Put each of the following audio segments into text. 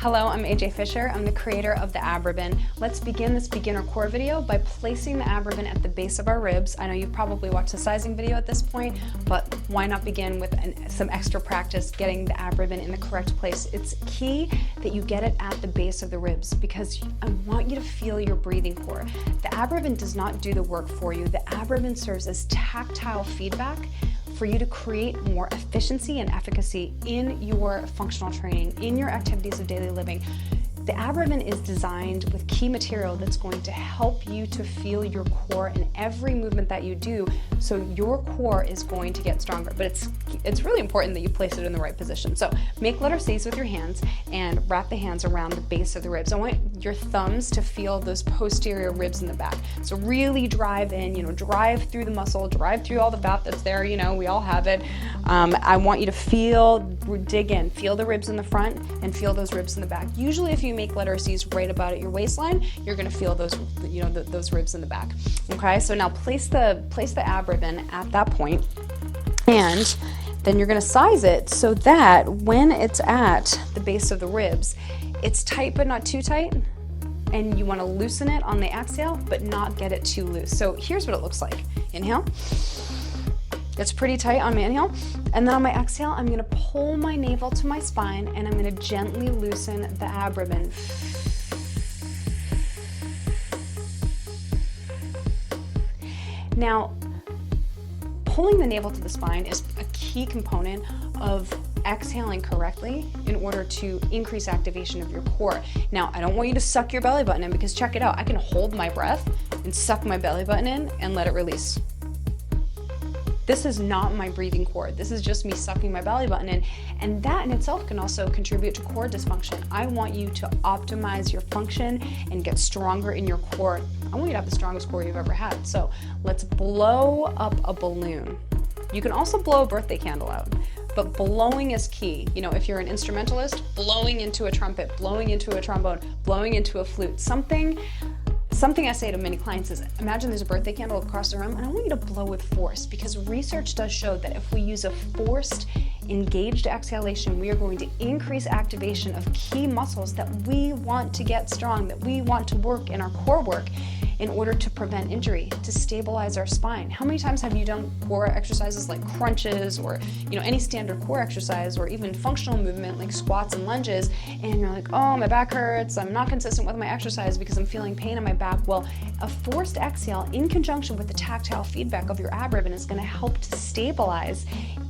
Hello, I'm AJ Fisher. I'm the creator of the ab ribbon. Let's begin this beginner core video by placing the ab ribbon at the base of our ribs. I know you've probably watched the sizing video at this point, but why not begin with some extra practice getting the ab ribbon in the correct place? It's key that you get it at the base of the ribs because I want you to feel your breathing core. The ab ribbon does not do the work for you. The ab ribbon serves as tactile feedback for you to create more efficiency and efficacy in your functional training, in your activities of daily living. The ab ribbon is designed with key material that's going to help you to feel your core in every movement that you do, so your core is going to get stronger. But it's really important that you place it in the right position. So make letter C's with your hands and wrap the hands around the base of the ribs. I want your thumbs to feel those posterior ribs in the back. So really drive in, drive through the muscle, drive through all the fat that's there, we all have it. I want you to dig in, feel the ribs in the front and feel those ribs in the back. Usually if you make letter C's right about at your waistline, you're going to feel those, those ribs in the back. Okay, so now place the ab ribbon at that point, and then you're going to size it so that when it's at the base of the ribs, it's tight but not too tight, and you want to loosen it on the exhale but not get it too loose. So here's what it looks like. Inhale. It's pretty tight on my inhale, and then on my exhale, I'm gonna pull my navel to my spine and I'm gonna gently loosen the ab ribbon. Now, pulling the navel to the spine is a key component of exhaling correctly in order to increase activation of your core. Now, I don't want you to suck your belly button in, because check it out, I can hold my breath and suck my belly button in and let it release. This is not my breathing core. This is just me sucking my belly button in. And that in itself can also contribute to core dysfunction. I want you to optimize your function and get stronger in your core. I want you to have the strongest core you've ever had. So let's blow up a balloon. You can also blow a birthday candle out, but blowing is key. If you're an instrumentalist, blowing into a trumpet, blowing into a trombone, blowing into a flute, something I say to many clients is, imagine there's a birthday candle across the room, and I want you to blow with force, because research does show that if we use a forced, engaged exhalation, we are going to increase activation of key muscles that we want to get strong, that we want to work in our core work in order to prevent injury, to stabilize our spine. How many times have you done core exercises like crunches or any standard core exercise, or even functional movement like squats and lunges, and you're like, oh, my back hurts, I'm not consistent with my exercise because I'm feeling pain in my back? Well, a forced exhale in conjunction with the tactile feedback of your ab ribbon is going to help to stabilize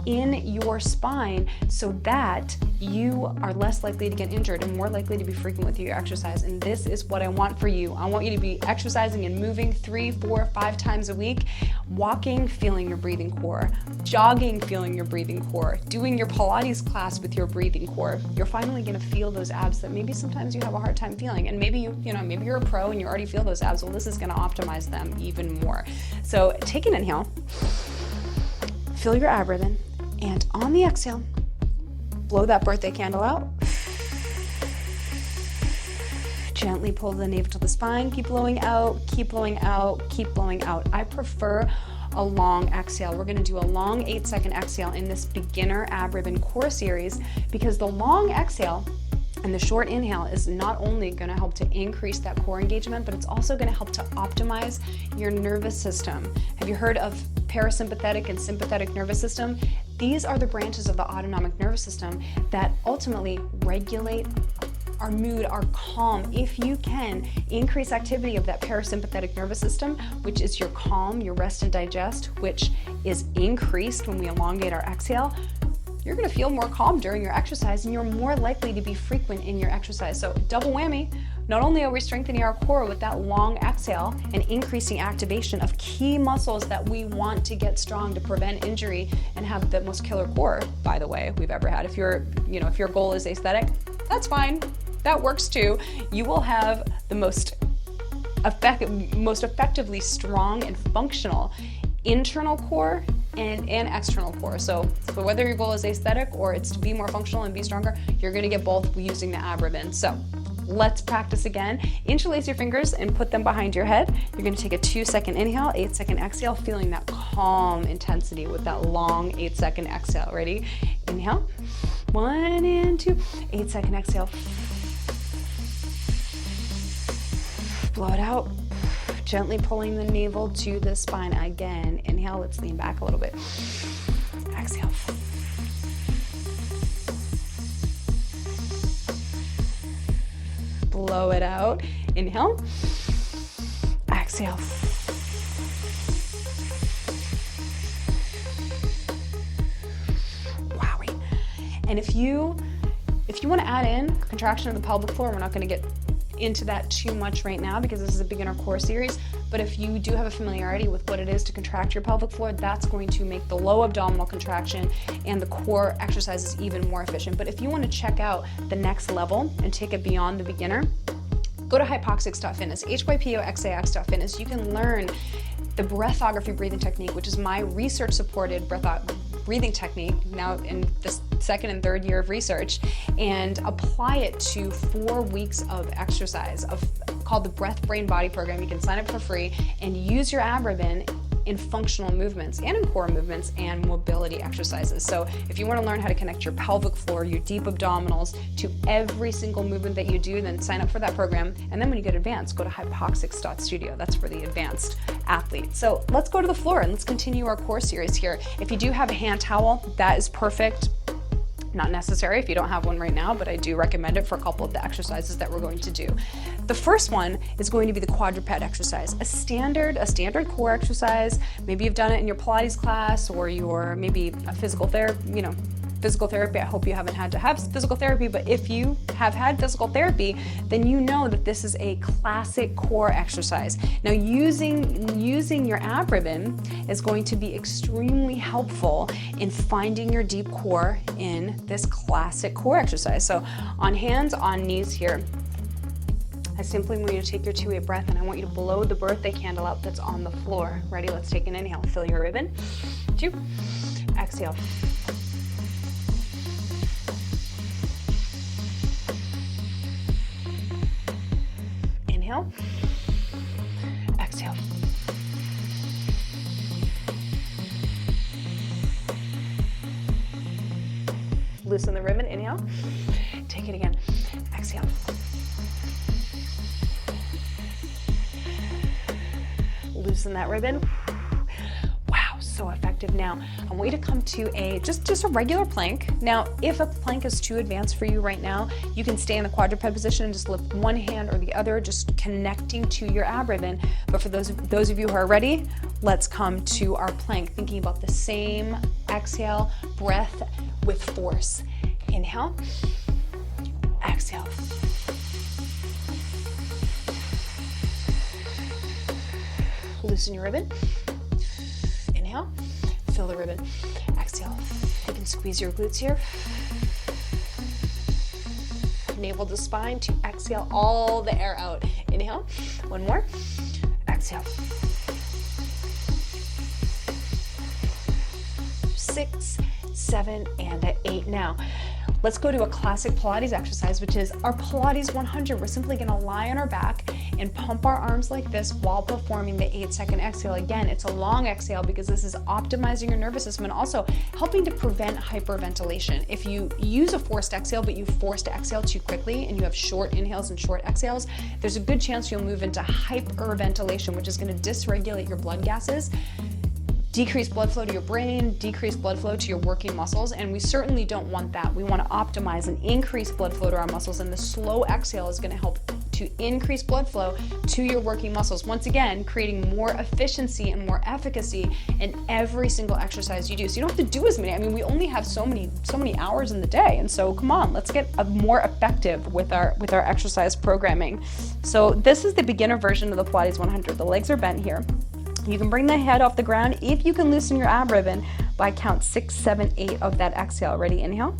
in your spine so that you are less likely to get injured and more likely to be frequent with your exercise. And this is what I want for you. I want you to be exercising and moving 3, 4, 5 times a week, walking, feeling your breathing core, jogging, feeling your breathing core, doing your Pilates class with your breathing core. You're finally going to feel those abs that maybe sometimes you have a hard time feeling. And maybe maybe you're a pro and you already feel those abs. Well, this is going to optimize them even more. So take an inhale, feel your ab ribbon, and on the exhale, blow that birthday candle out. Gently pull the navel to the spine, keep blowing out, keep blowing out, keep blowing out. I prefer a long exhale. We're gonna do a long 8-second exhale in this beginner ab ribbon core series, because the long exhale and the short inhale is not only going to help to increase that core engagement, but it's also going to help to optimize your nervous system. Have you heard of parasympathetic and sympathetic nervous system? These are the branches of the autonomic nervous system that ultimately regulate our mood, our calm. If you can increase activity of that parasympathetic nervous system, which is your calm, your rest and digest, which is increased when we elongate our exhale, you're going to feel more calm during your exercise, and you're more likely to be frequent in your exercise. So double whammy. Not only are we strengthening our core with that long exhale and increasing activation of key muscles that we want to get strong to prevent injury and have the most killer core, by the way, we've ever had. If your goal is aesthetic, that's fine. That works too. You will have the most effectively strong and functional internal core and external core. So whether your goal is aesthetic or it's to be more functional and be stronger, you're going to get both using the ab ribbon. So let's practice again. Interlace your fingers and put them behind your head. You're going to take a 2-second inhale, 8-second exhale, feeling that calm intensity with that long 8-second exhale. Ready? Inhale. 1 and 2. 8-second exhale. Blow it out. Gently pulling the navel to the spine. Again, inhale, let's lean back a little bit. Exhale. Blow it out. Inhale. Exhale. Wowie. And if you want to add in contraction of the pelvic floor, we're not going to get into that too much right now because this is a beginner core series, but if you do have a familiarity with what it is to contract your pelvic floor, that's going to make the low abdominal contraction and the core exercises even more efficient. But if you want to check out the next level and take it beyond the beginner, go to Hypoxix.fitness, Hypoxix.fitness. You can learn the breathography breathing technique, which is my research-supported breathing technique now in the second and third year of research, and apply it to 4 weeks of exercise called the Breath Brain Body Program. You can sign up for free and use your abdomen in functional movements and in core movements and mobility exercises. So if you want to learn how to connect your pelvic floor, your deep abdominals to every single movement that you do, then sign up for that program. And then when you get advanced, go to Hypoxix.studio. That's for the advanced athlete. So let's go to the floor and let's continue our core series here. If you do have a hand towel, that is perfect. Not necessary if you don't have one right now, but I do recommend it for a couple of the exercises that we're going to do. The first one is going to be the quadruped exercise, a standard core exercise. Maybe you've done it in your Pilates class or your maybe a physical therapy, physical therapy. I hope you haven't had to have physical therapy, but if you have had physical therapy, then you know that this is a classic core exercise. Now, using your ab ribbon is going to be extremely helpful in finding your deep core in this classic core exercise. So on hands, on knees here, I simply want you to take your 2-way breath and I want you to blow the birthday candle out that's on the floor. Ready? Let's take an inhale. Fill your ribbon. 2. Exhale. Inhale. Exhale. Loosen the ribbon. Inhale. Take it again. Exhale. Loosen that ribbon. Wow, so effective. Now, I want you to come to just a regular plank. Now, if a plank is too advanced for you right now, you can stay in the quadruped position and just lift one hand or the other, just connecting to your ab ribbon. But for those of you who are ready, let's come to our plank, thinking about the same exhale, breath with force. Inhale, exhale. Loosen your ribbon. Inhale, fill the ribbon. Exhale. You can squeeze your glutes here. Navel to spine to exhale all the air out. Inhale. One more. Exhale. 6, 7, and 8. Now, let's go to a classic Pilates exercise, which is our Pilates 100. We're simply going to lie on our back and pump our arms like this while performing the 8-second exhale. Again, it's a long exhale because this is optimizing your nervous system and also helping to prevent hyperventilation. If you use a forced exhale, but you force to exhale too quickly and you have short inhales and short exhales, there's a good chance you'll move into hyperventilation, which is going to dysregulate your blood gases, decrease blood flow to your brain, decrease blood flow to your working muscles, and we certainly don't want that. We want to optimize and increase blood flow to our muscles, and the slow exhale is going to help to increase blood flow to your working muscles. Once again, creating more efficiency and more efficacy in every single exercise you do. So you don't have to do as many. I mean, we only have so many hours in the day, and so come on, let's get more effective with our exercise programming. So this is the beginner version of the Pilates 100. The legs are bent here. You can bring the head off the ground if you can loosen your ab ribbon by count 6, 7, 8 of that exhale. Ready? Inhale.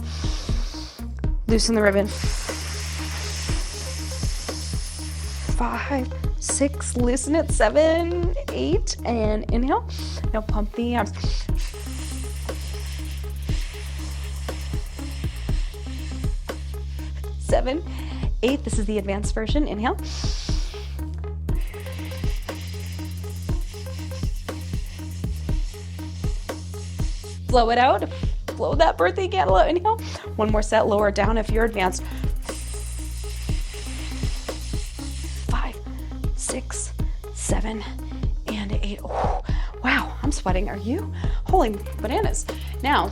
Loosen the ribbon. 5, 6, loosen it. 7, 8, and inhale. Now pump the arms. 7, 8. This is the advanced version. Inhale. Blow it out. Blow that birthday candle out. Inhale. One more set. Lower down if you're advanced. 5, 6, 7, and 8. Oh, wow, I'm sweating. Are you? Holy bananas. Now,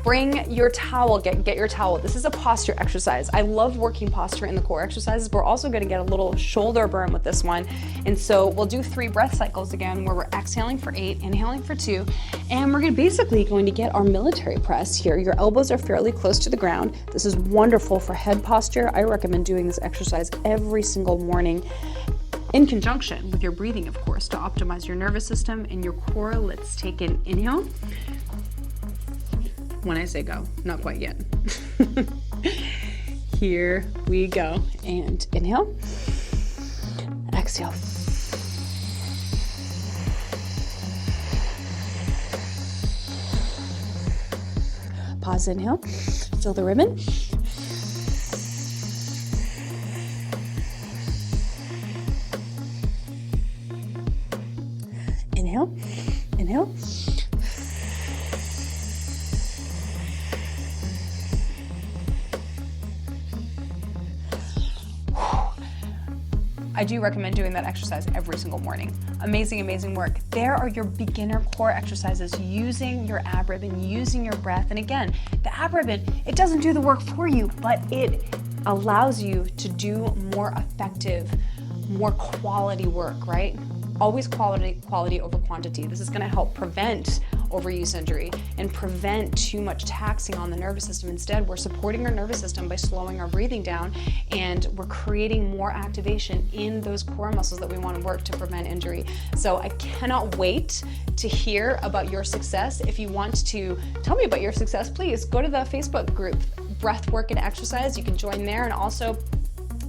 bring your towel, get your towel. This is a posture exercise. I love working posture in the core exercises. We're also gonna get a little shoulder burn with this one. And so we'll do 3 breath cycles again, where we're exhaling for 8, inhaling for 2, and we're basically going to get our military press here. Your elbows are fairly close to the ground. This is wonderful for head posture. I recommend doing this exercise every single morning in conjunction with your breathing, of course, to optimize your nervous system and your core. Let's take an inhale. When I say go, not quite yet. Here we go. And inhale, exhale. Pause, inhale, fill the ribbon. Inhale, inhale. I do recommend doing that exercise every single morning. Amazing, amazing work. There are your beginner core exercises using your ab ribbon, using your breath. And again, the ab ribbon, it doesn't do the work for you, but it allows you to do more effective, more quality work, right? Always quality over quantity. This is gonna help prevent overuse injury and prevent too much taxing on the nervous system. Instead, we're supporting our nervous system by slowing our breathing down, and we're creating more activation in those core muscles that we want to work to prevent injury. So I cannot wait to hear about your success. If you want to tell me about your success, please go to the Facebook group, Breath Work and Exercise. You can join there, and also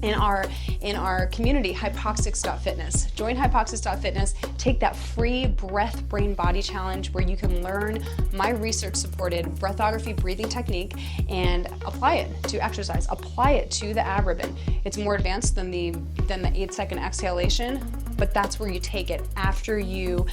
in our community, Hypoxix.fitness. Join Hypoxix.fitness, take that free breath, brain, body challenge where you can learn my research-supported breathography breathing technique and apply it to exercise, apply it to the ab ribbon. It's more advanced than the 8-second exhalation, but that's where you take it after you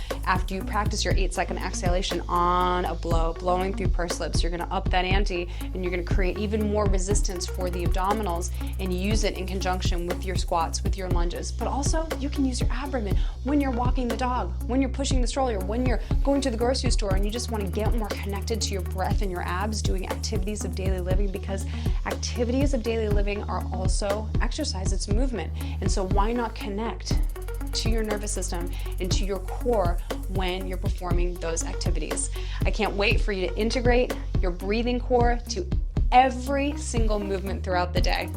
practice your 8-second exhalation on a blowing through pursed lips. You're gonna up that ante, and you're gonna create even more resistance for the abdominals and use it in conjunction with your squats, with your lunges. But also, you can use your ab ribbon when you're walking the dog, when you're pushing the stroller, when you're going to the grocery store and you just wanna get more connected to your breath and your abs, doing activities of daily living, because activities of daily living are also exercise, it's movement. And so why not connect to your nervous system and to your core when you're performing those activities? I can't wait for you to integrate your breathing core to every single movement throughout the day.